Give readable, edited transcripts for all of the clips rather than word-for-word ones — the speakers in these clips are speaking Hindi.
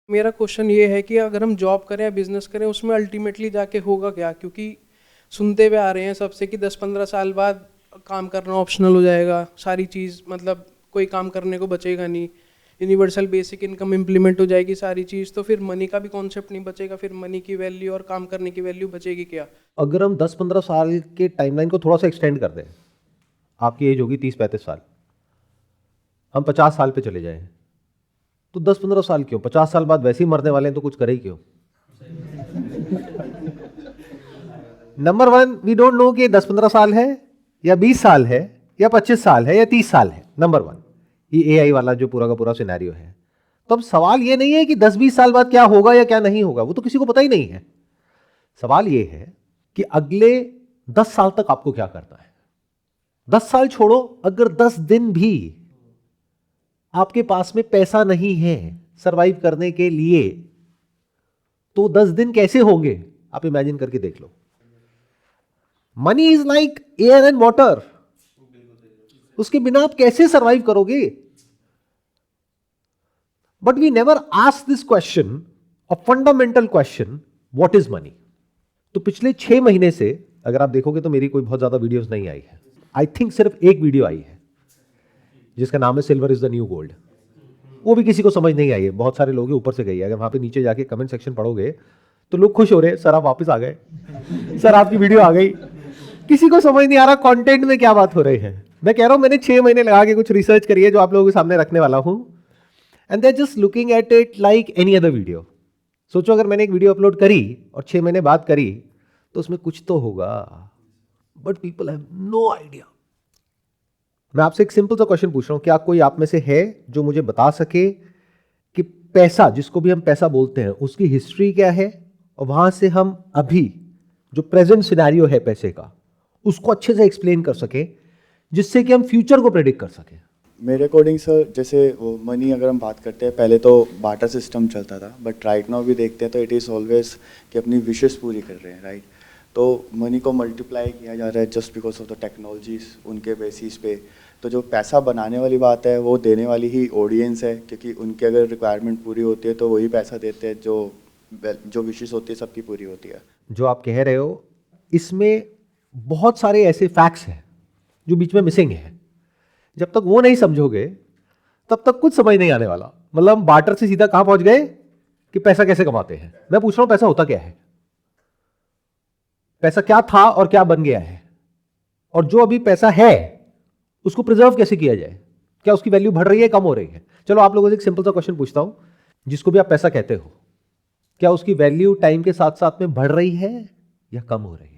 मेरा क्वेश्चन ये है कि अगर हम जॉब करें या बिजनेस करें उसमें अल्टीमेटली जाके होगा क्या, क्योंकि सुनते हुए आ रहे हैं सबसे कि 10-15 साल बाद काम करना ऑप्शनल हो जाएगा, सारी चीज़ मतलब कोई काम करने को बचेगा नहीं, यूनिवर्सल बेसिक इनकम इम्प्लीमेंट हो जाएगी सारी चीज़, तो फिर मनी का भी कॉन्सेप्ट नहीं बचेगा, फिर मनी की वैल्यू और काम करने की वैल्यू बचेगी क्या? अगर हम 10-15 साल के टाइमलाइन को थोड़ा सा एक्सटेंड कर दें, आपकी एज होगी 30-35 साल, हम 50 साल पे चले जाएं, तो 10-15 साल क्यों? 50 साल बाद वैसे ही मरने वाले हैं तो कुछ करे ही क्यों? Number one, we don't know कि 10-15 साल है या 20 साल है या 25 साल है या 30 साल है। नंबर वन, ये एआई वाला जो पूरा का पूरा सिनेरियो है। तो अब सवाल ये नहीं है कि 10-20 साल बाद क्या होगा या क्या नहीं होगा, वो तो किसी को पता ही नहीं है। सवाल ये है कि अगले 10 साल तक आपको क्या करना है। 10 साल छोड़ो, अगर 10 दिन भी आपके पास में पैसा नहीं है सरवाइव करने के लिए, तो 10 दिन कैसे होंगे आप इमेजिन करके देख लो। Money is like air and water, उसके बिना आप कैसे सरवाइव करोगे? But we never ask this question, a fundamental question, what is money. तो पिछले 6 महीने से अगर आप देखोगे तो मेरी कोई बहुत ज्यादा वीडियोस नहीं आई है। आई थिंक सिर्फ एक वीडियो आई है जिसका नाम है silver is the new gold. वो भी किसी को समझ नहीं आई है, बहुत सारे लोग ऊपर से गई है। अगर वहां पे नीचे जाके कमेंट सेक्शन पढ़ोगे तो लोग खुश हो रहे हैं, सर आप वापस आ गए, सर आपकी वीडियो आ गई। किसी को समझ नहीं आ रहा कंटेंट में क्या बात हो रही है। मैं कह रहा हूं मैंने 6 महीने लगा के कुछ रिसर्च करी है जो आप लोगों के सामने रखने वाला हूं, and they just looking at it like any other video. सोचो अगर मैंने एक वीडियो अपलोड करी और 6 महीने बाद करी तो उसमें कुछ तो होगा, but people have no idea. मैं आपसे एक सिंपल सा क्वेश्चन पूछ रहा हूं, क्या कोई आप में से है जो मुझे बता सके कि पैसा, जिसको भी हम पैसा बोलते हैं, उसकी हिस्ट्री क्या है, और वहां से हम अभी जो प्रेजेंट सिनेरियो है पैसे का उसको अच्छे से एक्सप्लेन कर सके, जिससे कि हम फ्यूचर को प्रेडिक्ट कर सके। मेरे अकॉर्डिंग सर, जैसे वो मनी अगर हम बात करते हैं, पहले तो बार्टर सिस्टम चलता था, बट राइट नाउ भी देखते हैं तो इट इज़ ऑलवेज कि अपनी विशेस पूरी कर रहे हैं, राइट। तो मनी को मल्टीप्लाई किया जा रहा है just because of the technologies, उनके बेसिस पे। तो जो पैसा बनाने वाली बात है वो देने वाली ही ऑडियंस है, क्योंकि उनकी अगर रिक्वायरमेंट पूरी होती है तो वही पैसा देते हैं, जो विशेस होती है सबकी पूरी होती है। जो आप कह रहे हो इसमें बहुत सारे ऐसे फैक्ट्स हैं जो बीच में मिसिंग है। जब तक वो नहीं समझोगे तब तक कुछ समझ नहीं आने वाला। मतलब हम बार्टर से सीधा कहां पहुंच गए कि पैसा कैसे कमाते हैं। मैं पूछ रहा हूं पैसा होता क्या है, पैसा क्या था और क्या बन गया है, और जो अभी पैसा है उसको प्रिजर्व कैसे किया जाए, क्या उसकी वैल्यू बढ़ रही है कम हो रही है। चलो आप लोगों से एक सिंपल सा क्वेश्चन पूछता हूं, जिसको भी आप पैसा कहते हो, क्या उसकी वैल्यू टाइम के साथ साथ में बढ़ रही है या कम हो रही है?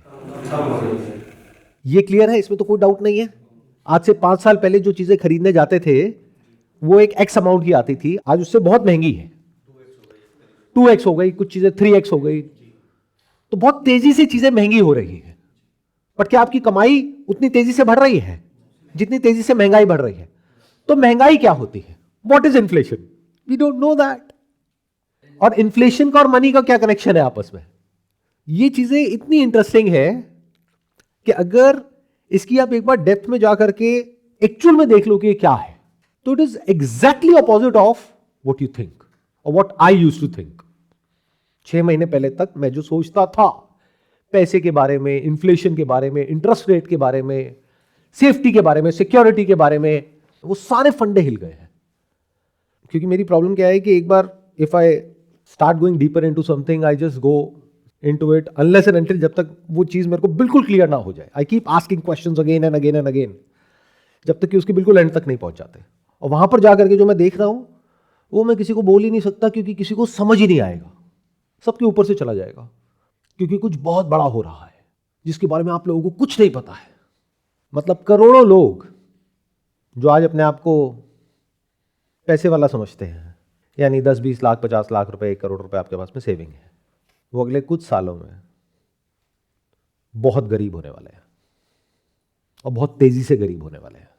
ये क्लियर है, इसमें तो कोई डाउट नहीं है। आज से 5 साल पहले जो चीजें खरीदने जाते थे वो एक एक्स अमाउंट की आती थी, आज उससे बहुत महंगी है, 2x हो गई, कुछ चीजें 3x हो गई। तो बहुत तेजी से चीजें महंगी हो रही है, बट क्या आपकी कमाई उतनी तेजी से बढ़ रही है जितनी तेजी से महंगाई बढ़ रही है? तो महंगाई क्या होती है? What is inflation? We don't know that. और इन्फ्लेशन का और मनी का क्या कनेक्शन है आपस में? ये चीजें इतनी इंटरेस्टिंग है कि अगर इसकी आप एक बार डेप्थ में जाकर के एक्चुअल में देख लो कि ये क्या है, तो it is exactly opposite of what you think और what I used to think. 6 महीने पहले तक मैं जो सोचता था पैसे के बारे में, इन्फ्लेशन के बारे में, इंटरेस्ट रेट के बारे में, सेफ्टी के बारे में, सिक्योरिटी के बारे में, वो सारे फंडे हिल गए हैं। क्योंकि मेरी प्रॉब्लम क्या है कि एक बार if I start going deeper into something, I just go into it unless and until, जब तक वो चीज मेरे को बिल्कुल क्लियर ना हो जाए। I keep asking questions again and again and again, जब तक कि उसके बिल्कुल एंड तक नहीं पहुंच जाते। और वहां पर जाकर के जो मैं देख रहा हूं वो मैं किसी को बोल ही नहीं सकता, क्योंकि किसी को समझ ही नहीं आएगा, सबके ऊपर से चला जाएगा। क्योंकि कुछ बहुत बड़ा हो रहा है जिसके बारे में आप लोगों को कुछ नहीं पता है। मतलब करोड़ों लोग जो आज अपने आप को पैसे वाला समझते हैं, यानी 10-20 लाख 50 लाख रुपए 1 करोड़ रुपए आपके पास में सेविंग है, वो अगले कुछ सालों में बहुत गरीब होने वाले हैं और बहुत तेजी से गरीब होने वाले हैं,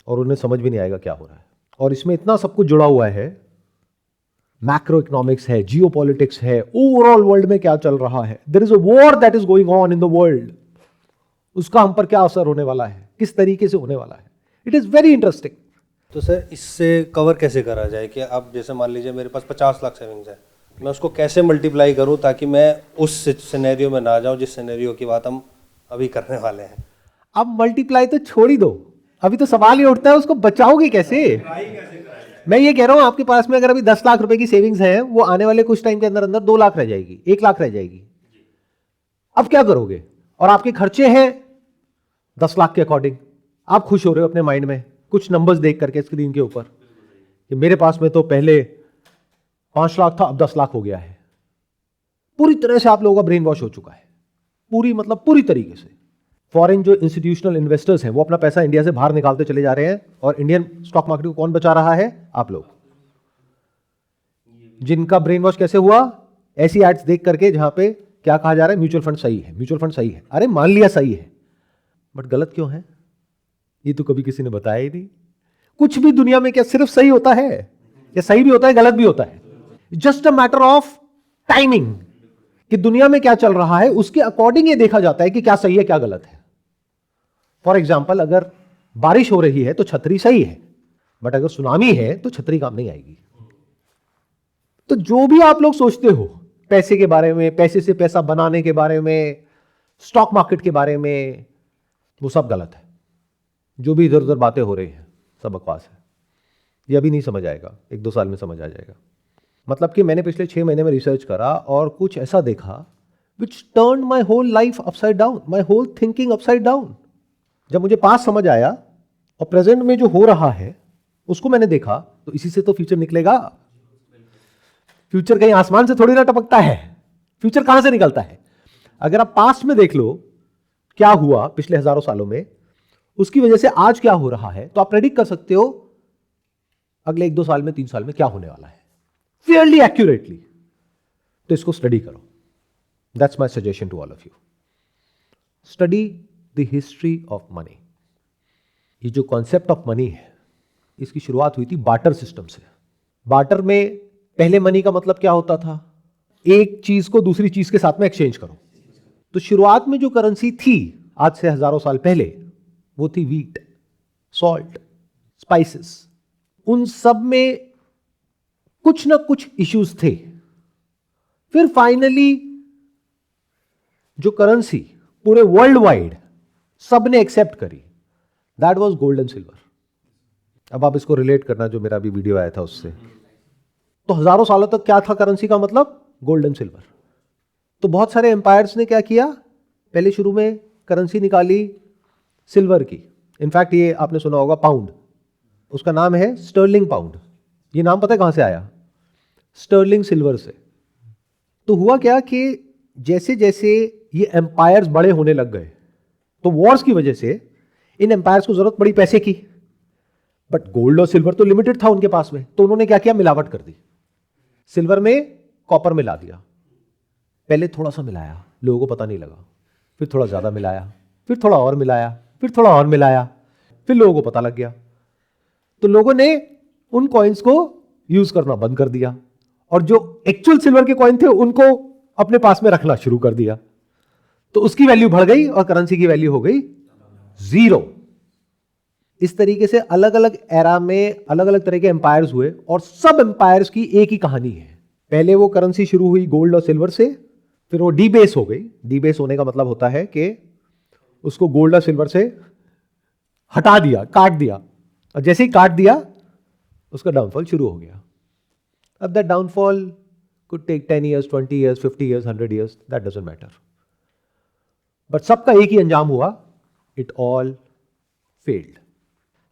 और उन्हें समझ भी नहीं आएगा क्या हो रहा है। और इसमें इतना सब कुछ जुड़ा हुआ है, मैक्रो इकोनॉमिक्स है, जियो पॉलिटिक्स है, ओवरऑल वर्ल्ड में क्या चल रहा है, there is a war that is going on in the world, उसका हम पर क्या असर होने वाला है, किस तरीके से होने वाला है। It is very interesting. तो सर इससे कवर कैसे करा जाए कि अब जैसे मान लीजिए मेरे पास 50 लाख सेविंग्स है, मैं उसको कैसे मल्टीप्लाई करूं ताकि मैं उस सिनेरियो में ना जाऊं जिस सिनेरियो की बात हम अभी करने वाले हैं। अब मल्टीप्लाई तो छोड़ ही दो, अभी तो सवाल ये उठता है उसको बचाओगे कैसे। मैं ये कह रहा हूं आपके पास में अगर अभी 10 लाख रुपए की सेविंग्स है, वो आने वाले कुछ टाइम के अंदर अंदर 2 लाख रह जाएगी, 1 लाख रह जाएगी। अब क्या करोगे? और आपके खर्चे हैं 10 लाख के अकॉर्डिंग, आप खुश हो रहे हो अपने माइंड में कुछ नंबर्स देख करके स्क्रीन के ऊपर कि मेरे पास में तो पहले 5 लाख था, अब 10 लाख हो गया है। पूरी तरह से आप लोगों का ब्रेन वॉश हो चुका है, पूरी मतलब पूरी तरीके से। फॉरेन जो इंस्टीट्यूशनल इन्वेस्टर्स हैं वो अपना पैसा इंडिया से बाहर निकालते चले जा रहे हैं, और इंडियन स्टॉक मार्केट को कौन बचा रहा है? आप लोग, जिनका ब्रेन वॉश कैसे हुआ? ऐसी एड्स देख करके जहां पे क्या कहा जा रहा है? म्यूचुअल फंड सही है, म्यूचुअल फंड सही है। अरे मान लिया सही है, बट गलत क्यों है? ये तो कभी किसी ने बताया ही नहीं। कुछ भी दुनिया में क्या सिर्फ सही होता है? या सही भी होता है, गलत भी होता है। Just a matter of timing कि दुनिया में क्या चल रहा है, उसके अकॉर्डिंग ये देखा जाता है कि क्या सही है क्या गलत है। फॉर एग्जाम्पल, अगर बारिश हो रही है तो छतरी सही है, बट अगर सुनामी है तो छतरी काम नहीं आएगी। तो जो भी आप लोग सोचते हो पैसे के बारे में, पैसे से पैसा बनाने के बारे में, स्टॉक मार्केट के बारे में, वो सब गलत है। जो भी इधर उधर बातें हो रही हैं सब बकवास है। ये अभी नहीं समझ आएगा, 1-2 साल में समझ आ जाएगा। मतलब कि मैंने पिछले 6 महीने में रिसर्च करा और कुछ ऐसा देखा which turn my whole life upside down, my whole thinking upside down. जब मुझे पास समझ आया और प्रेजेंट में जो हो रहा है उसको मैंने देखा, तो इसी से तो फ्यूचर निकलेगा। फ्यूचर कहीं आसमान से थोड़ी ना टपकता है, फ्यूचर कहां से निकलता है? अगर आप पास्ट में देख लो क्या हुआ पिछले हजारों सालों में, उसकी वजह से आज क्या हो रहा है, तो आप प्रेडिक्ट कर सकते हो अगले 1-2 साल में, 3 साल में क्या होने वाला है, फेयरली एक्यूरेटली। तो इसको स्टडी करो। That's my suggestion to all of you. Study the history of money. ये जो कॉन्सेप्ट ऑफ मनी है, इसकी शुरुआत हुई थी बार्टर सिस्टम से। बार्टर में पहले मनी का मतलब क्या होता था? एक चीज को दूसरी चीज के साथ में एक्सचेंज करो। तो शुरुआत में जो करेंसी थी आज से हजारों साल पहले, वो थी व्हीट, सॉल्ट, स्पाइसेस। उन सब में कुछ ना कुछ इश्यूज थे। फिर फाइनली जो करेंसी पूरे वर्ल्ड वाइड सबने एक्सेप्ट करी, that was gold and silver. अब आप इसको रिलेट करना जो मेरा अभी वीडियो आया था उससे। तो हजारों सालों तक क्या था करेंसी का मतलब? Gold and silver. तो बहुत सारे एम्पायर्स ने क्या किया, पहले शुरू में करेंसी निकाली सिल्वर की। इनफैक्ट ये आपने सुना होगा पाउंड, उसका नाम है स्टर्लिंग पाउंड। ये नाम पता है कहां से आया? स्टर्लिंग सिल्वर से। तो हुआ क्या कि जैसे जैसे ये एम्पायर्स बड़े होने लग गए, तो वॉर्स की वजह से इन एम्पायर्स को जरूरत पड़ी पैसे की, बट गोल्ड और सिल्वर तो लिमिटेड था उनके पास में। तो उन्होंने क्या किया? मिलावट कर दी। सिल्वर में कॉपर मिला दिया। पहले थोड़ा सा मिलाया, लोगों को पता नहीं लगा, फिर थोड़ा ज्यादा मिलाया, फिर थोड़ा और मिलाया, फिर थोड़ा और मिलाया, फिर लोगों को पता लग गया। तो लोगों ने उन कॉइन्स को यूज करना बंद कर दिया, और जो एक्चुअल सिल्वर के कॉइन थे उनको अपने पास में रखना शुरू कर दिया। तो उसकी वैल्यू बढ़ गई और करेंसी की वैल्यू हो गई 0। इस तरीके से अलग अलग एरा में अलग अलग तरह के एम्पायर्स हुए, और सब एम्पायर्स की एक ही कहानी है। पहले वो करेंसी शुरू हुई गोल्ड और सिल्वर से, फिर वो डीबेस हो गई। डीबेस होने का मतलब होता है कि उसको गोल्ड और सिल्वर से हटा दिया, काट दिया, और जैसे ही काट दिया उसका डाउनफॉल शुरू हो गया। अब that downfall could take 10 years, 20 years, 50 years, 100 years, that doesn't matter. But सबका एक ही अंजाम हुआ, इट ऑल फेल्ड।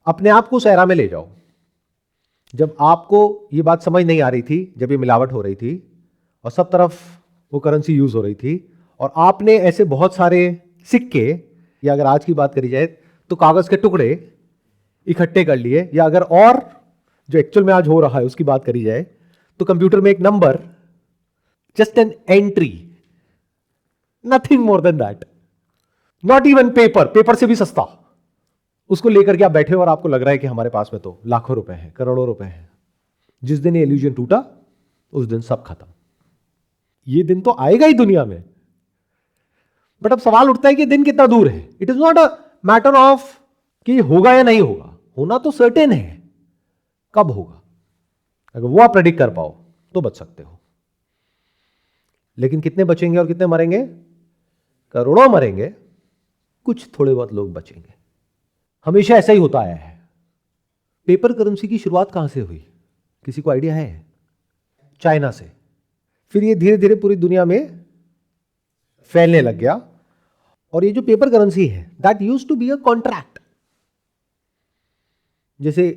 अपने आप को उस एरा में ले जाओ जब आपको ये बात समझ नहीं आ रही थी, जब ये मिलावट हो रही थी और सब तरफ वो करेंसी यूज हो रही थी, और आपने ऐसे बहुत सारे सिक्के, या अगर आज की बात करी जाए तो कागज के टुकड़े इकट्ठे कर लिए, या अगर और जो एक्चुअल में आज हो रहा है उसकी बात करी जाए तो कंप्यूटर में एक number, just an entry, nothing more than that, not even paper, paper से भी सस्ता, उसको लेकर के आप बैठे हो और आपको लग रहा है कि हमारे पास में तो लाखों रुपए हैं, करोड़ों रुपए हैं। जिस दिन ये इल्यूजन टूटा उस दिन सब खत्म। ये दिन तो आएगा ही दुनिया में, बट अब सवाल उठता है कि दिन कितना दूर है। It is not a matter of कि होगा या नहीं होगा, होना तो सर्टेन है, कब होगा, अगर वो आप प्रेडिक्ट कर पाओ तो बच सकते हो। लेकिन कितने बचेंगे और कितने मरेंगे? करोड़ों मरेंगे, कुछ थोड़े बहुत लोग बचेंगे। हमेशा ऐसा ही होता आया है। पेपर करेंसी की शुरुआत कहां से हुई, किसी को आइडिया है? चाइना से। फिर ये धीरे धीरे पूरी दुनिया में फैलने लग गया। और ये जो पेपर करेंसी है, that used to be a contract. जैसे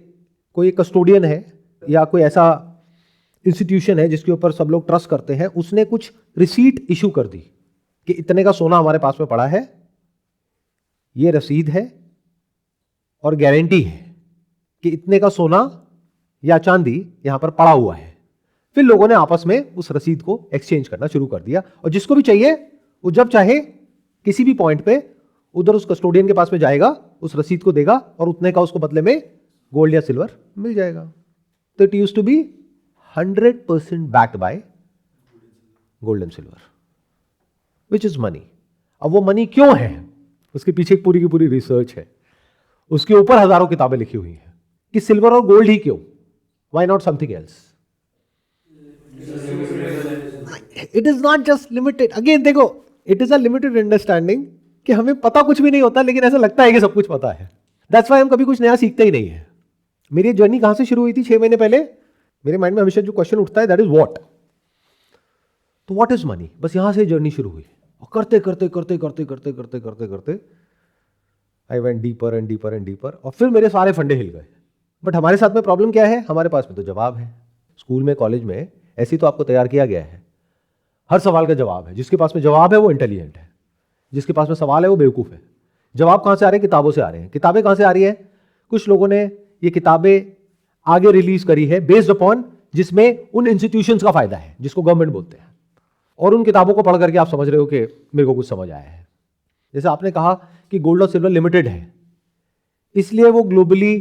कोई कस्टोडियन है या कोई ऐसा इंस्टीट्यूशन है जिसके ऊपर सब लोग ट्रस्ट करते हैं, उसने कुछ रिसीट इशू कर दी कि इतने का सोना हमारे पास में पड़ा है, ये रसीद है और गारंटी है कि इतने का सोना या चांदी यहां पर पड़ा हुआ है। फिर लोगों ने आपस में उस रसीद को एक्सचेंज करना शुरू कर दिया, और जिसको भी चाहिए वो जब चाहे किसी भी पॉइंट पे उधर उस कस्टोडियन के पास में जाएगा, उस रसीद को देगा और उतने का उसको बदले में गोल्ड या सिल्वर मिल जाएगा। तो it used to be 100% backed by gold and silver, which is money. अब वो मनी क्यों है, उसके पीछे एक पूरी की पूरी रिसर्च है, उसके ऊपर हजारों किताबें लिखी हुई हैं कि सिल्वर और गोल्ड ही क्यों, why not something else? It is not just limited, again देखो, it is a limited understanding कि हमें पता कुछ भी नहीं होता, लेकिन ऐसा लगता है कि सब कुछ पता है। दैट्स व्हाई हम कभी कुछ नया सीखते ही नहीं है। मेरी जर्नी कहां से शुरू हुई थी? 6 महीने पहले मेरे माइंड में हमेशा जो क्वेश्चन उठता है, दैट इज व्हाट। तो व्हाट इज मनी, बस यहां से जर्नी शुरू हुई, और करते करते करते करते करते करते करते करते I went deeper and deeper and deeper, और फिर मेरे सारे फंडे हिल गए। बट हमारे साथ में प्रॉब्लम क्या है, हमारे पास में तो जवाब है। स्कूल में, कॉलेज में ऐसे ही तो आपको तैयार किया गया है, हर सवाल का जवाब है। जिसके पास में जवाब है वो इंटेलिजेंट है, जिसके पास में सवाल है वो बेवकूफ है। जवाब कहां से आ रहे हैं? किताबों से आ रहे हैं। किताबें कहां से आ रही है? कुछ लोगों ने ये किताबें आगे रिलीज करी है बेस्ड अपॉन जिसमें उन इंस्टीट्यूशंस का फायदा है, जिसको गवर्नमेंट बोलते हैं, और उन किताबों को पढ़ करके आप समझ रहे हो कि मेरे को कुछ समझ आया है। जैसे आपने कहा कि गोल्ड और सिल्वर लिमिटेड है, इसलिए वो ग्लोबली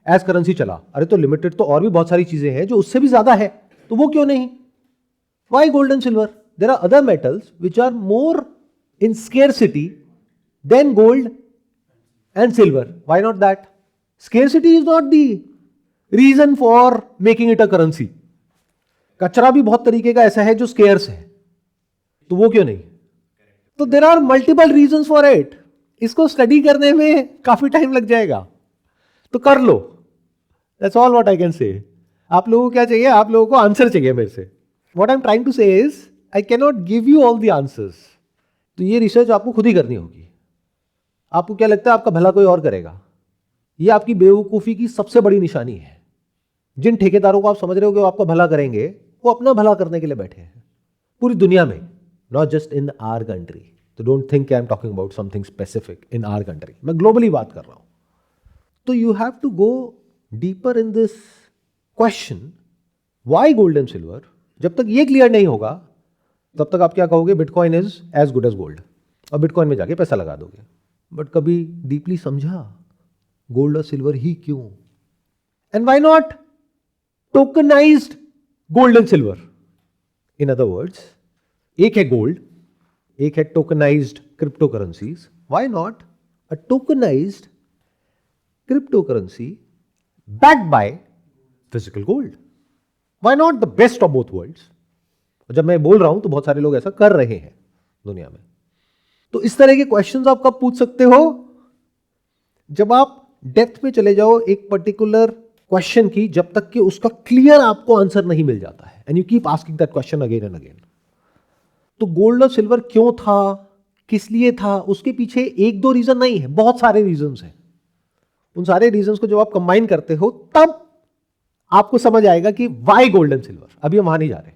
एज करेंसी चला। अरे तो लिमिटेड तो और भी बहुत सारी चीजें हैं जो उससे भी ज्यादा है, तो वो क्यों नहीं? Why gold and silver? There are other metals which are more in scarcity than gold and silver. Why not that? Scarcity is not the reason for making it a currency. कचरा भी बहुत तरीके का ऐसा है जो स्केर्स है, तो वो क्यों नहीं? तो there are multiple reason for it. इसको स्टडी करने में काफी टाइम लग जाएगा, तो कर लो. That's all what I can say. आप लोगों को क्या चाहिए? आप लोगों को आंसर चाहिए मेरे से. What I am trying to say is I can not give you all the answers. तो ये रिसर्च आपको खुद ही करनी होगी. आपको क्या लगता है आपका भला कोई और करेगा? ये आपकी बेवकूफी की सबसे बड़ी निशानी है. जिन ठेकेदारों को आप समझ रहे हो कि वो आपका भला करेंगे, वो अपना भला करने के लिए बैठे हैं पूरी दुनिया में, not just in our country. तो don't think I am talking about something specific in our country. मैं ग्लोबली बात कर रहा हूं. तो you have to go deeper in this question, why gold and silver. जब तक ये क्लियर नहीं होगा तब तक आप क्या कहोगे? Bitcoin is as good as gold, और बिटकॉइन में जाके पैसा लगा दोगे. बट कभी डीपली समझा गोल्ड और सिल्वर ही क्यों? And why not tokenized gold and silver? In other words, एक है गोल्ड, एक है tokenized cryptocurrencies. Why not a tokenized cryptocurrency backed by physical gold? Why not the best of both worlds? जब मैं बोल रहा हूं तो बहुत सारे लोग ऐसा कर रहे हैं दुनिया में. तो इस तरह के क्वेश्चंस आप कब पूछ सकते हो? जब आप डेप्थ में चले जाओ एक पर्टिकुलर क्वेश्चन की, जब तक कि उसका क्लियर आपको आंसर नहीं मिल जाता है, and you keep asking that question again and again. तो गोल्ड और सिल्वर क्यों था, किस लिए था, उसके पीछे एक दो रीजन नहीं है, बहुत सारे रीजंस हैं. उन सारे रीजंस को जब आप कंबाइन करते हो तब आपको समझ आएगा कि वाई गोल्ड एंड सिल्वर. अभी हम वहां नहीं जा रहे,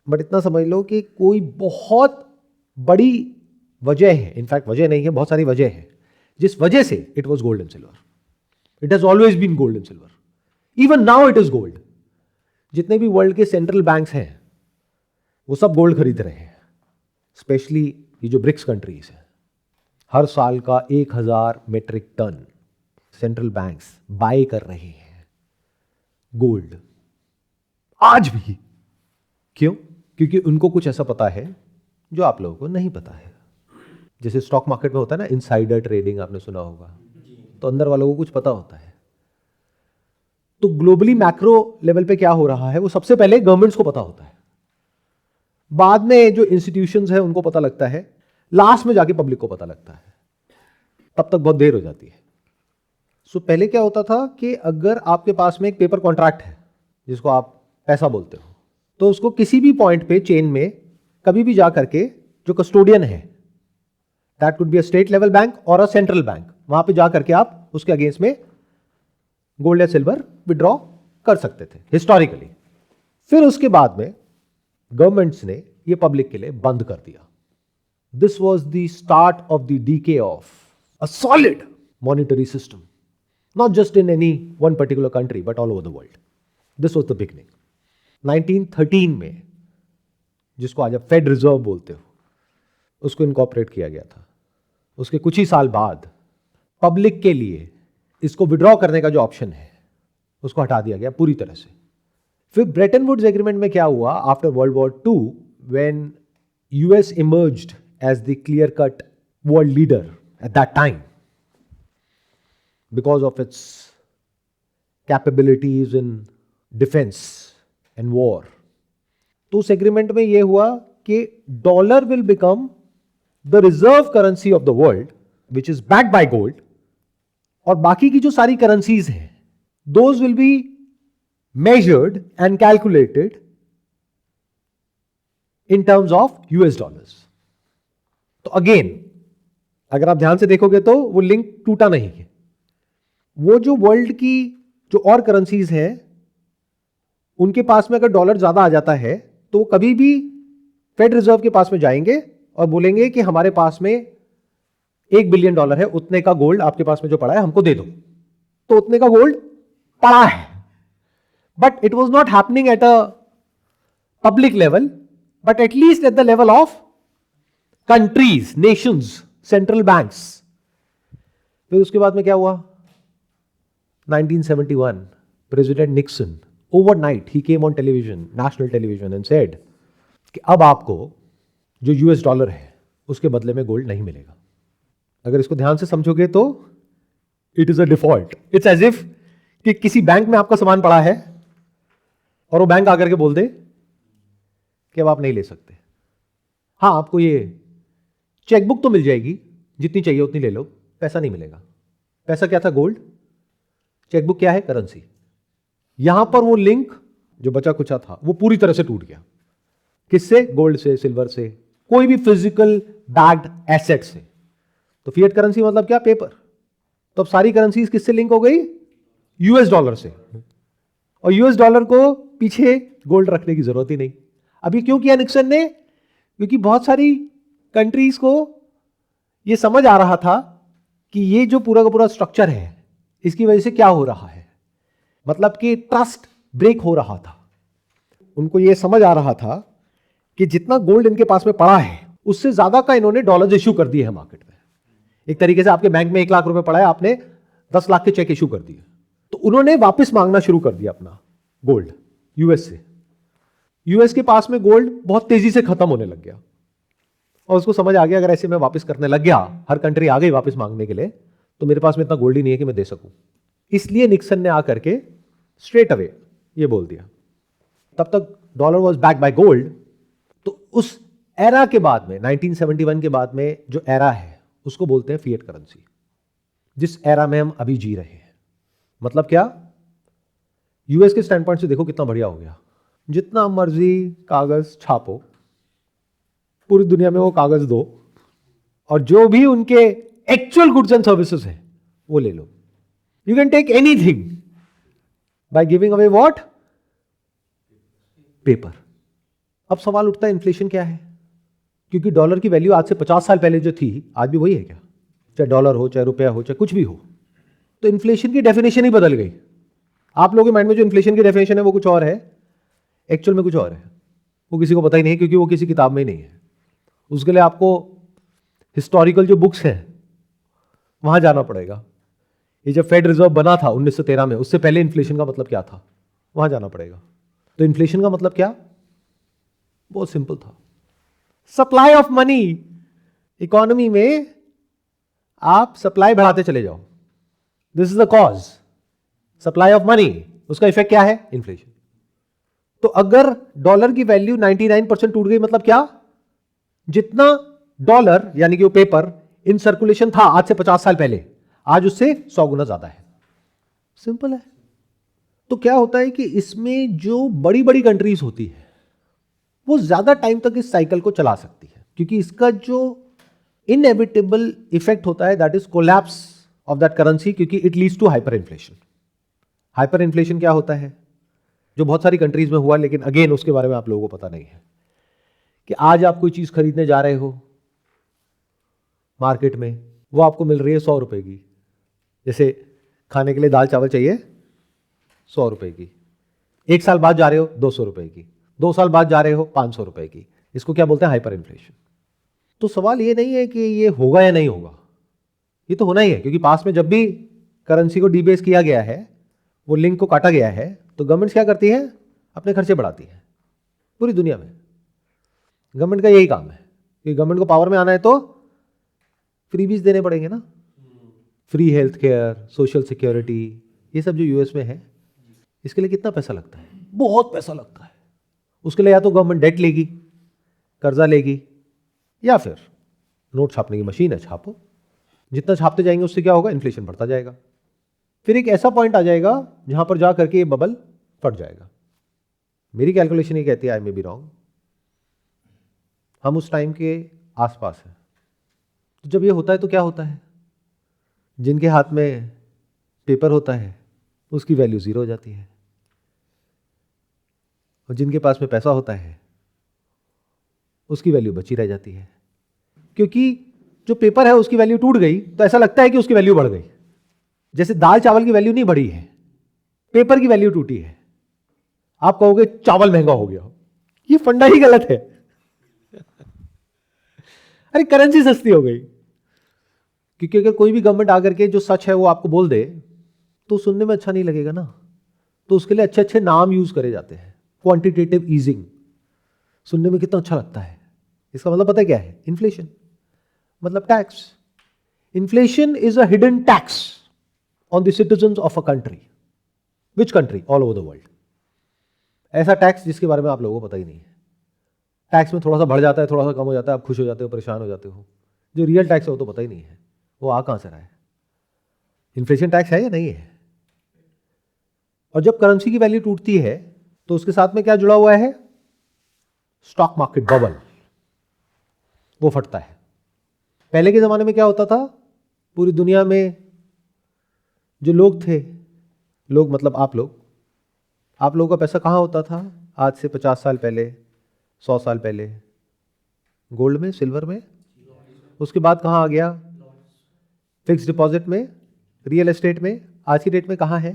बट इतना समझ लो कि कोई बहुत बड़ी वजह है, इनफैक्ट वजह नहीं है, बहुत सारी वजह है जिस वजह से it was gold and silver. It has always been gold and silver. Even now it is gold. जितने भी वर्ल्ड के सेंट्रल बैंक्स हैं वो सब गोल्ड खरीद रहे हैं. स्पेशली ये जो ब्रिक्स कंट्रीज हैं, हर साल का 1000 metric ton central banks buy कर रहे हैं गोल्ड आज भी. क्यों? क्योंकि उनको कुछ ऐसा पता है जो आप लोगों को नहीं पता है. जैसे स्टॉक मार्केट में होता है ना इनसाइडर ट्रेडिंग, आपने सुना होगा. तो अंदर वालों को कुछ पता होता है. तो ग्लोबली मैक्रो लेवल पे क्या हो रहा है वो सबसे पहले गवर्नमेंट्स को पता होता है, बाद में जो इंस्टीट्यूशंस है उनको पता लगता है, लास्ट में जाके पब्लिक को पता लगता है, तब तक बहुत देर हो जाती है। सो पहले क्या होता था कि अगर आपके पास में एक पेपर कॉन्ट्रैक्ट है जिसको आप पैसा बोलते हो, तो उसको किसी भी पॉइंट पे चेन में कभी भी जा करके जो कस्टोडियन है, that could be a state level bank और अ सेंट्रल बैंक, वहां पे जा करके आप उसके अगेंस्ट में गोल्ड या सिल्वर विड्रॉ कर सकते थे हिस्टोरिकली। फिर उसके बाद में गवर्नमेंट्स ने ये पब्लिक के लिए बंद कर दिया। This was the start of the DK of a solid monetary system, not just in any one particular country but all over the world. This was the beginning. 1913 में, जिसको आज आप फेड रिजर्व बोलते हो, उसको इनकॉर्पोरेट किया गया था। उसके कुछ ही साल बाद पब्लिक के लिए इसको विड्रॉ करने का जो ऑप्शन है उसको हटा दिया गया पूरी तरह से। फिर ब्रेटन वुड्स एग्रीमेंट में क्या हुआ, after world war II, when US emerged as the clear cut world leader at that time because of its capabilities in defence and war, तो उस एग्रीमेंट में यह हुआ कि dollar will become the reserve currency of the world which is backed by gold, और बाकी की जो सारी करेंसीज हैं those will be measured and calculated in terms of US dollars. तो अगेन अगर आप ध्यान से देखोगे तो वो लिंक टूटा नहीं है। वो जो वर्ल्ड की जो और करेंसीज हैं उनके पास में अगर डॉलर ज्यादा आ जाता है तो वो कभी भी फेड रिजर्व के पास में जाएंगे और बोलेंगे कि हमारे पास में $1 बिलियन है, उतने का गोल्ड आपके पास में जो पड़ा है हमको दे दो। तो उतने का गोल्ड पड़ा है, but it was not happening at a public level, but at least at the level of countries, nations, central banks. फिर उसके बाद में क्या हुआ, 1971, President Nixon, overnight he came on television, national television, and said कि अब आपको जो US डॉलर है उसके बदले में गोल्ड नहीं मिलेगा। अगर इसको ध्यान से समझोगे तो it is a default. It's as if कि किसी बैंक में आपका सामान पड़ा है और वो बैंक आकर के बोल दे कि अब आप नहीं ले सकते। हाँ, आपको ये चेकबुक तो मिल जाएगी, जितनी चाहिए उतनी ले लो, पैसा नहीं मिलेगा। पैसा क्या था? गोल्ड। चेकबुक क्या है? करेंसी। यहां पर वो लिंक जो बचा कुचा था वो पूरी तरह से टूट गया। किससे? गोल्ड से, सिल्वर से, कोई भी फिजिकल बैग्ड एसेट से। तो फिएट करेंसी मतलब क्या? पेपर। तो अब सारी करेंसीज किससे लिंक हो गई? यूएस डॉलर से। और यूएस डॉलर को पीछे गोल्ड रखने की जरूरत ही नहीं। अभी क्यों किया निक्सन ने? क्योंकि बहुत सारी कंट्रीज को यह समझ आ रहा था कि ये जो पूरा का पूरा स्ट्रक्चर है इसकी वजह से क्या हो रहा है, मतलब कि ट्रस्ट ब्रेक हो रहा था। उनको यह समझ आ रहा था कि जितना गोल्ड इनके पास में पड़ा है उससे ज्यादा का इन्होंने डॉलर्स इश्यू कर दिए हैं मार्केट में। एक तरीके से आपके बैंक में 1 लाख रुपए पड़ा है, आपने 10 लाख के चेक इश्यू कर दिए, तो उन्होंने वापस मांगना शुरू कर दिया अपना गोल्ड यूएस से। यूएस के पास में गोल्ड बहुत तेजी से खत्म होने लग गया और उसको समझ आ गया अगर ऐसे मैं वापस करने लग गया, हर कंट्री आ गई वापस मांगने के लिए, तो मेरे पास में इतना गोल्ड ही नहीं है कि मैं दे सकूं। इसलिए निक्सन ने आकर के स्ट्रेट अवे ये बोल दिया। तब तक dollar was back by gold. तो उस एरा के बाद में 1971 के बाद में जो एरा है उसको बोलते हैं फिएट करेंसी, जिस एरा में हम अभी जी रहे हैं। मतलब क्या? यूएस के स्टैंड पॉइंट से देखो कितना बढ़िया हो गया। जितना मर्जी कागज छापो, पूरी दुनिया में वो कागज दो और जो भी उनके एक्चुअल गुड्स एंड सर्विसेज है वो ले लो। You can take anything by giving away what? Paper. अब सवाल उठता है इन्फ्लेशन क्या है? क्योंकि डॉलर की वैल्यू आज से 50 साल पहले जो थी आज भी वही है क्या? चाहे डॉलर हो, चाहे रुपया हो, चाहे कुछ भी हो। तो इन्फ्लेशन की डेफिनेशन ही बदल गई। आप लोगों के माइंड में जो इन्फ्लेशन की डेफिनेशन है वो कुछ और है, एक्चुअल में कुछ और है। वो किसी को पता ही नहीं, क्योंकि वो किसी किताब में ही नहीं है। उसके लिए आपको हिस्टोरिकल जो बुक्स हैं वहां जाना पड़ेगा। ये जब फेड रिजर्व बना था 1913 में, उससे पहले इन्फ्लेशन का मतलब क्या था, वहां जाना पड़ेगा। तो इन्फ्लेशन का मतलब क्या? बहुत सिंपल था, सप्लाई ऑफ मनी। इकोनॉमी में आप सप्लाई बढ़ाते चले जाओ, this is the cause, supply of money. उसका इफेक्ट क्या है? इन्फ्लेशन। तो अगर डॉलर की वैल्यू 99% टूट गई, मतलब क्या? जितना डॉलर यानी कि वो पेपर इन सर्कुलेशन था आज से 50 साल पहले, आज उससे 100 गुना ज्यादा है। सिंपल है। तो क्या होता है कि इसमें जो बड़ी बड़ी कंट्रीज होती है वो ज्यादा टाइम तक इस साइकिल को चला सकती है, क्योंकि इसका जो इनएविटेबल इफेक्ट होता है that is collapse of that currency, क्योंकि it leads to hyper inflation. Hyper inflation क्या होता है? जो बहुत सारी कंट्रीज में हुआ, लेकिन अगेन उसके बारे में आप लोगों को पता नहीं है कि आज आप कोई चीज खरीदने जा रहे हो मार्केट में, वो आपको मिल रही है 100 रुपए की। जैसे खाने के लिए दाल चावल चाहिए 100 रुपए की, एक साल बाद जा रहे हो 200 रुपए की, 2 साल बाद जा रहे हो 500 रुपए की। इसको क्या बोलते हैं? Hyper inflation. तो सवाल ये नहीं है कि ये होगा या नहीं होगा, ये तो होना ही है, क्योंकि पास में जब भी करेंसी को डीबेस किया गया है, वो लिंक को काटा गया है, तो गवर्नमेंट क्या करती है? अपने खर्चे बढ़ाती है। पूरी दुनिया में गवर्नमेंट का यही काम है कि गवर्नमेंट को पावर में आना है तो फ्रीबीज देने पड़ेंगे ना, free health care, social security, ये सब जो यूएस में है, इसके लिए कितना पैसा लगता है? बहुत पैसा लगता है। उसके लिए या तो गवर्नमेंट डेट लेगी, कर्जा लेगी, या फिर नोट छापने की मशीन है, छापो। जितना छापते जाएंगे उससे क्या होगा? इन्फ्लेशन बढ़ता जाएगा। फिर एक ऐसा पॉइंट आ जाएगा जहां पर जा करके ये बबल फट जाएगा। मेरी कैलकुलेशन ये कहती है, आई मे बी रॉन्ग, हम उस टाइम के आसपास हैं। तो जब ये होता है तो क्या होता है? जिनके हाथ में पेपर होता है उसकी वैल्यू 0 हो जाती है, और जिनके पास में पैसा होता है उसकी वैल्यू बची रह जाती है। क्योंकि जो पेपर है उसकी वैल्यू टूट गई तो ऐसा लगता है कि उसकी वैल्यू बढ़ गई। जैसे दाल चावल की वैल्यू नहीं बढ़ी है, पेपर की वैल्यू टूटी है। आप कहोगे चावल महंगा हो गया, ये फंडा ही गलत है। अरे करेंसी सस्ती हो गई, क्योंकि अगर कोई भी गवर्नमेंट आकर के जो सच है वो आपको बोल दे तो सुनने में अच्छा नहीं लगेगा ना, तो उसके लिए अच्छे अच्छे नाम यूज करे जाते हैं। क्वांटिटेटिव ईजिंग सुनने में कितना अच्छा लगता है, इसका मतलब पता है क्या है? इन्फ्लेशन मतलब tax. Inflation is a hidden tax on the citizens of a country. Which country? All over the world. ऐसा टैक्स जिसके बारे में आप लोगों को पता ही नहीं है। टैक्स में थोड़ा सा बढ़ जाता है, थोड़ा सा कम हो जाता है, आप खुश हो जाते हो, परेशान हो जाते हो। जो रियल टैक्स है वो तो पता ही नहीं है, वो आ कहां से रहा है? इन्फ्लेशन टैक्स है या नहीं है? और जब करेंसी की वैल्यू टूटती है तो उसके साथ में क्या जुड़ा हुआ है? स्टॉक मार्केट बबल, वो फटता है। पहले के जमाने में क्या होता था? पूरी दुनिया में जो लोग थे, लोग मतलब आप लोगों का पैसा कहां होता था? आज से 50 साल पहले, 100 साल पहले गोल्ड में, सिल्वर में। उसके बाद कहां आ गया? फिक्स डिपॉजिट में, रियल एस्टेट में। आज की डेट में कहां है?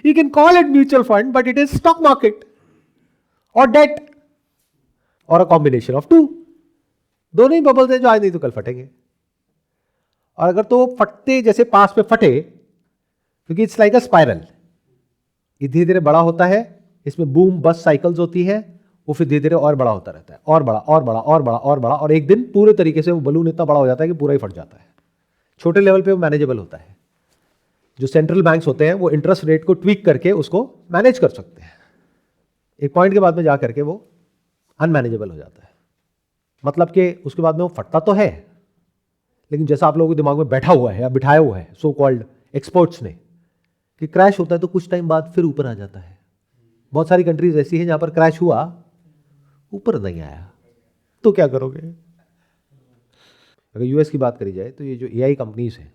You can call it mutual fund, but it is stock market or debt or a combination of two. दोनों ही बबल्स हैं जो आज नहीं तो कल फटेंगे। और अगर तो फटते जैसे पास में फटे, क्योंकि इट्स लाइक अ स्पाइरल, ये धीरे धीरे बड़ा होता है, इसमें बूम बस साइकिल्स होती है, वो फिर धीरे धीरे और बड़ा होता रहता है, और बड़ा और बड़ा और बड़ा और बड़ा, और एक दिन पूरे तरीके से वो बलून इतना बड़ा हो जाता है कि पूरा ही फट जाता है। छोटे लेवल पे वो मैनेजेबल होता है। जो सेंट्रल बैंक्स होते हैं वो इंटरेस्ट रेट को ट्वीक करके उसको मैनेज कर सकते हैं। एक पॉइंट के बाद में जा करके वो अनमैनेजेबल हो जाता है। मतलब कि उसके बाद में वो फटता तो है, लेकिन जैसा आप लोगों के दिमाग में बैठा हुआ है या बिठाया हुआ है सो कॉल्ड एक्सपर्ट्स ने, कि क्रैश होता है तो कुछ टाइम बाद फिर ऊपर आ जाता है। बहुत सारी कंट्रीज ऐसी हैं जहां पर क्रैश हुआ, ऊपर नहीं आया, तो क्या करोगे? अगर यूएस की बात करी जाए तो ये जो एआई कंपनीज हैं,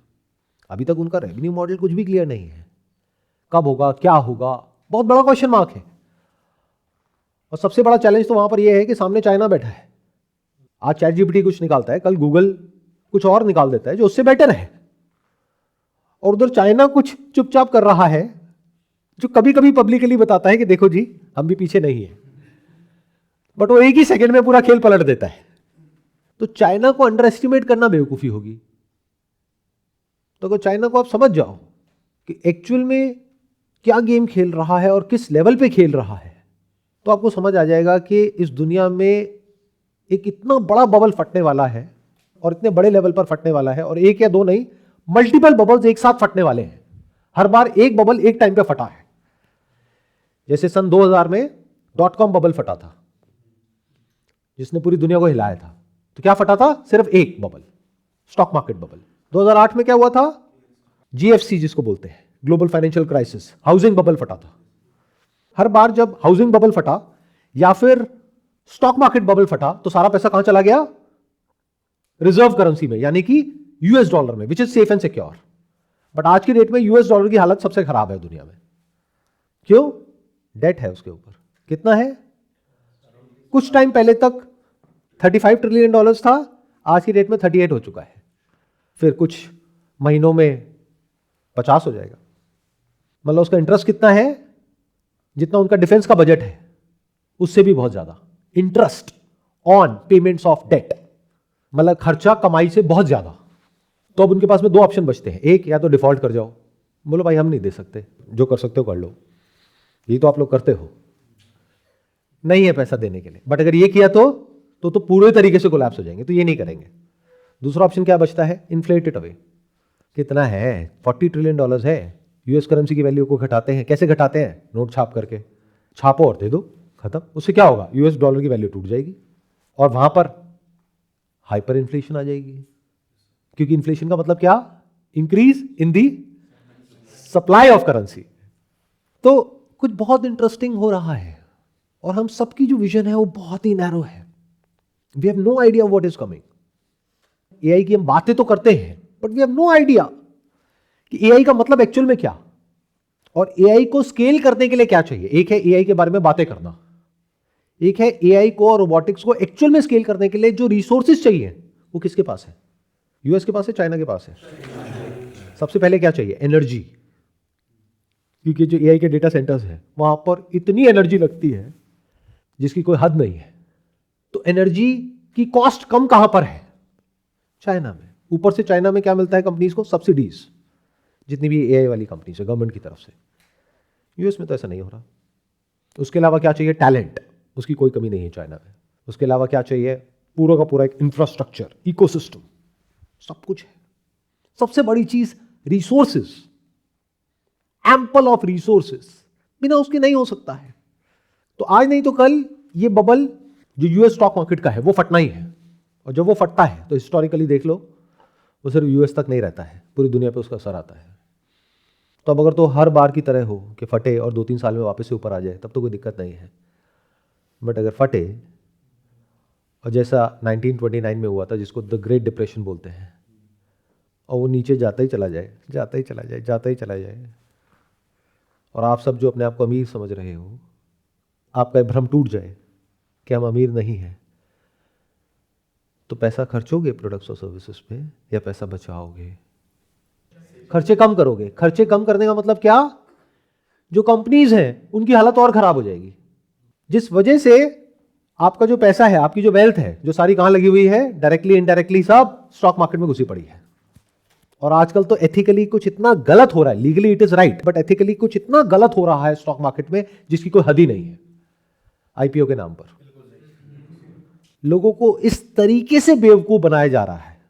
अभी तक उनका रेवेन्यू मॉडल कुछ भी क्लियर नहीं है। कब होगा, क्या होगा, बहुत बड़ा क्वेश्चन मार्क है। और सबसे बड़ा चैलेंज तो वहां पर यह है कि सामने चाइना बैठा है। आज चैट जीपीटी कुछ निकालता है, कल गूगल कुछ और निकाल देता है जो उससे बेटर है, और उधर चाइना कुछ चुपचाप कर रहा है जो कभी कभी पब्लिकली बताता है कि देखो जी हम भी पीछे नहीं है, बट वो एक ही सेकंड में पूरा खेल पलट देता है। तो चाइना को अंडर एस्टिमेट करना बेवकूफी होगी। तो अगर चाइना को आप समझ जाओ कि एक्चुअल में क्या गेम खेल रहा है और किस लेवल पे खेल रहा है, तो आपको समझ आ जाएगा कि इस दुनिया में एक इतना बड़ा बबल फटने वाला है और इतने बड़े लेवल पर फटने वाला है, और एक या दो नहीं, मल्टीपल बबल्स एक साथ फटने वाले हैं। हर बार एक बबल एक टाइम पे फटा है। जैसे सन 2000 में .com बबल फटा था, जिसने पूरी दुनिया को हिलाया था। तो क्या फटा था? सिर्फ एक बबल, स्टॉक मार्केट बबल। 2008 में क्या हुआ था? GFC जिसको बोलते हैं, global financial crisis, housing bubble फटा था। हर बार जब हाउसिंग बबल फटा या फिर स्टॉक मार्केट बबल फटा तो सारा पैसा कहां चला गया? रिजर्व करेंसी में, यानी कि US डॉलर में, which is safe and secure. But आज की डेट में US डॉलर की हालत सबसे खराब है दुनिया में। क्यों? डेट है उसके ऊपर। कितना है? कुछ टाइम पहले तक $35 ट्रिलियन था, आज की डेट में 38 हो चुका है। फिर कुछ महीनों में 50 हो जाएगा। मतलब उसका इंटरेस्ट कितना है? जितना उनका डिफेंस का बजट है उससे भी बहुत ज्यादा interest on payments of debt, मतलब खर्चा कमाई से बहुत ज्यादा। तो अब उनके पास में दो ऑप्शन बचते हैं, एक या तो डिफॉल्ट कर जाओ, बोलो भाई हम नहीं दे सकते, जो कर सकते हो कर लो, ये तो आप लोग करते हो, नहीं है पैसा देने के लिए। बट अगर ये किया तो पूरे तरीके से कोलैप्स हो जाएंगे, तो ये नहीं करेंगे। दूसरा ऑप्शन क्या बचता है? Inflate it away. कितना है? $40 ट्रिलियन है। US करेंसी की वैल्यू को घटाते हैं। कैसे घटाते हैं? नोट छाप करके। छापो और दे दो, खत्म। उससे क्या होगा? US डॉलर की वैल्यू टूट जाएगी और वहां पर हाइपर इन्फ्लेशन आ जाएगी। क्योंकि इन्फ्लेशन का मतलब क्या? Increase in the supply of currency. तो कुछ बहुत इंटरेस्टिंग हो रहा है और हम सबकी जो विजन है वो बहुत ही नैरो है। We have no idea what is coming. AI की हम बातें तो करते हैं but we have no idea कि AI का मतलब एक्चुअल में क्या, और AI को स्केल करने के लिए क्या चाहिए। एक है AI के बारे में बातें करना, एक है AI को और रोबोटिक्स को एक्चुअल में स्केल करने के लिए जो रिसोर्सेज चाहिए वो किसके पास है? US के पास है, चाइना के पास है? सबसे पहले क्या चाहिए? एनर्जी। क्योंकि जो AI के डेटा सेंटर्स हैं वहां पर इतनी एनर्जी लगती है जिसकी कोई हद नहीं है। तो एनर्जी की कॉस्ट कम कहां पर है? चाइना में। ऊपर से चाइना में क्या मिलता है कंपनीज को? सब्सिडीज, जितनी भी AI वाली कंपनीज है गवर्नमेंट की तरफ से। US में तो ऐसा नहीं हो रहा। उसके अलावा क्या चाहिए? टैलेंट, उसकी कोई कमी नहीं है चाइना में। उसके अलावा क्या चाहिए? पूरा का पूरा एक इंफ्रास्ट्रक्चर, इकोसिस्टम, सब कुछ है। सबसे बड़ी चीज रिसोर्सेज, एम्पल ऑफ रिसोर्सेज, बिना उसके नहीं हो सकता है। तो आज नहीं तो कल ये बबल जो US स्टॉक मार्केट का है वो फटना ही है। और जब वो फटता है तो हिस्टोरिकली देख लो वो सिर्फ US तक नहीं रहता है, पूरी दुनिया पे उसका असर आता है। तो अब अगर तो हर बार की तरह हो कि फटे और 2-3 साल में वापस से ऊपर आ जाए तब तो कोई दिक्कत नहीं है। बट अगर फटे और जैसा 1929 में हुआ था जिसको द ग्रेट डिप्रेशन बोलते हैं, और वो नीचे जाता ही चला जाए, जाता ही चला जाए, जाता ही चला जाए, और आप सब जो अपने आप को अमीर समझ रहे हो, आपका भ्रम टूट जाए कि हम अमीर नहीं हैं, तो पैसा खर्चोगे प्रोडक्ट्स और सर्विसेज पे या पैसा बचाओगे? खर्चे कम करोगे। खर्चे कम करने का मतलब क्या? जो कंपनीज हैं उनकी हालत और खराब हो जाएगी, जिस वजह से आपका जो पैसा है, आपकी जो वेल्थ है, जो सारी कहां लगी हुई है? डायरेक्टली इनडायरेक्टली सब स्टॉक मार्केट में घुसी पड़ी है। और आजकल तो एथिकली कुछ इतना गलत हो रहा है, legally it is right but ethically कुछ इतना गलत हो रहा है स्टॉक मार्केट में जिसकी कोई हद ही नहीं है। IPO के नाम पर लोगों को इस तरीके से बेवकूफ बनाया जा रहा है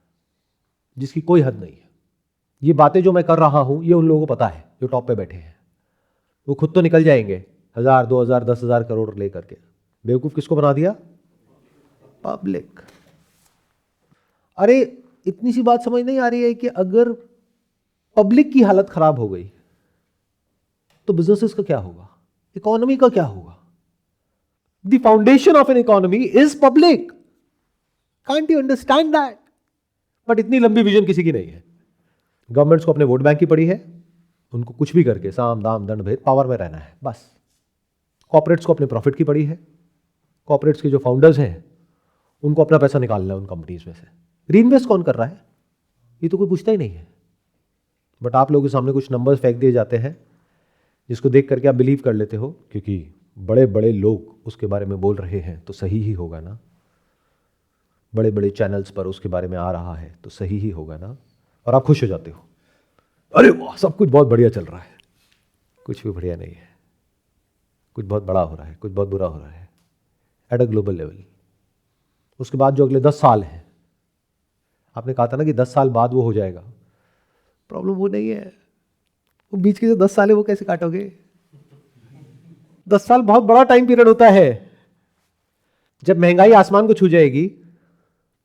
जिसकी कोई हद नहीं है। ये बातें जो मैं कर रहा हूं ये उन लोगों को पता है जो टॉप पे बैठे हैं। वो खुद तो निकल जाएंगे 1000, 2000, 10,000 करोड़ लेकर के। बेवकूफ किसको बना दिया? पब्लिक। अरे इतनी सी बात समझ नहीं आ रही है कि अगर पब्लिक की हालत खराब हो गई तो बिजनेसेस का क्या होगा? इकोनॉमी का क्या होगा? The foundation of an economy is public. Can't you understand that? But इतनी लंबी विजन किसी की नहीं है। गवर्नमेंट्स को अपने वोट बैंक की पड़ी है, उनको कुछ भी करके साम दाम दंड भेद पावर में रहना है बस। कॉर्पोरेट्स को अपने प्रॉफिट की पड़ी है, कॉर्पोरेट्स के जो फाउंडर्स हैं उनको अपना पैसा निकालना है उन कंपनीज में से। रीइन्वेस्ट कौन कर रहा है? ये तो कोई पूछता ही नहीं है। बट आप लोगों के सामने कुछ नंबर्स फेंक दिए जाते हैं जिसको देख करके आप बिलीव कर लेते हो, क्योंकि बड़े बड़े लोग उसके बारे में बोल रहे हैं तो सही ही होगा ना। बड़े बड़े चैनल्स पर उसके बारे में आ रहा है तो सही ही होगा ना। और आप खुश हो जाते हो, अरे वाह सब कुछ बहुत बढ़िया चल रहा है। कुछ भी बढ़िया नहीं है, कुछ बहुत बड़ा हो रहा है, कुछ बहुत बुरा हो रहा है एट अ ग्लोबल लेवल। उसके बाद जो अगले 10 साल हैं, आपने कहा था ना कि 10 साल बाद वो हो जाएगा, प्रॉब्लम वो नहीं है, वो बीच के जो 10 साल है वो कैसे काटोगे? 10 साल बहुत बड़ा टाइम पीरियड होता है। जब महंगाई आसमान को छू जाएगी,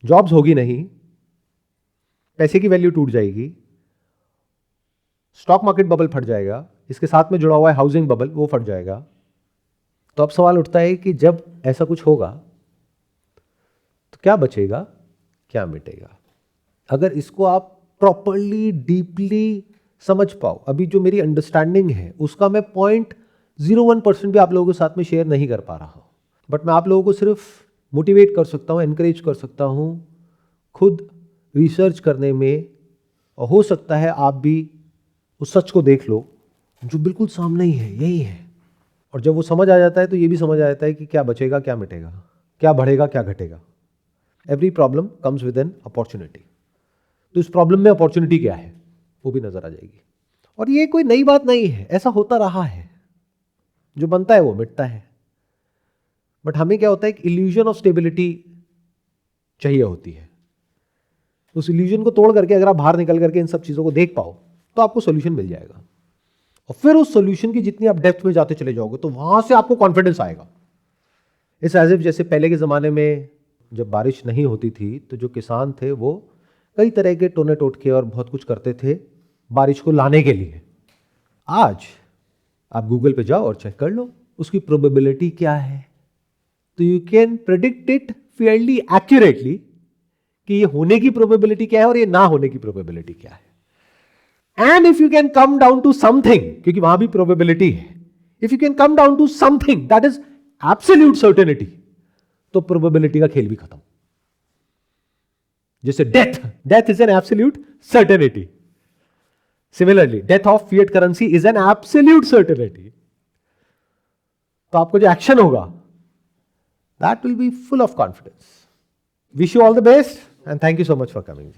जॉब्स होगी नहीं, पैसे की वैल्यू टूट जाएगी, स्टॉक मार्केट बबल फट जाएगा, इसके साथ में जुड़ा हुआ है हाउसिंग बबल, वो फट जाएगा। तो अब सवाल उठता है कि जब ऐसा कुछ होगा तो क्या बचेगा, क्या मिटेगा? अगर इसको आप प्रॉपरली डीपली समझ पाओ, अभी जो मेरी अंडरस्टैंडिंग है उसका मैं 0.01% भी आप लोगों के साथ में शेयर नहीं कर पा रहा हूं, बट मैं आप लोगों को सिर्फ मोटिवेट कर सकता हूं, एनकरेज कर सकता हूं खुद रिसर्च करने में। और हो सकता है आप भी उस सच को देख लो जो बिल्कुल सामने ही है, यही है। और जब वो समझ आ जाता है तो ये भी समझ आ जाता है कि क्या बचेगा, क्या मिटेगा, क्या बढ़ेगा, क्या घटेगा। Every problem comes with an opportunity. तो इस प्रॉब्लम में अपॉर्चुनिटी क्या है वो भी नजर आ जाएगी। और ये कोई नई बात नहीं है, ऐसा होता रहा है। जो बनता है वो मिटता है, बट हमें क्या होता है, एक इल्यूजन ऑफ स्टेबिलिटी चाहिए होती है। उस इल्यूजन को तोड़ करके अगर आप बाहर निकल करके इन सब चीजों को देख पाओ तो आपको सोल्यूशन मिल जाएगा। और फिर उस सोल्यूशन की जितनी आप डेप्थ में जाते चले जाओगे तो वहां से आपको कॉन्फिडेंस आएगा। इस एज इफ जैसे पहले के ज़माने में जब बारिश नहीं होती थी तो जो किसान थे वो कई तरह के टोने टोटके और बहुत कुछ करते थे बारिश को लाने के लिए। आज आप गूगल पे जाओ और चेक कर लो उसकी प्रोबेबिलिटी क्या है, तो you can predict it Fairlie accurately कि ये होने की प्रोबेबिलिटी क्या है और ये ना होने की प्रोबेबिलिटी क्या है। And if you can come down to something, क्योंकि वहां भी प्रोबेबिलिटी है, if you can come down to something that is absolute certainty, तो प्रोबेबिलिटी का खेल भी खत्म। जैसे death is an absolute certainty, similarly death of fiat currency is an absolute certainty. तो आपको जो एक्शन होगा that will be full of confidence. Wish you all the best and thank you so much for coming.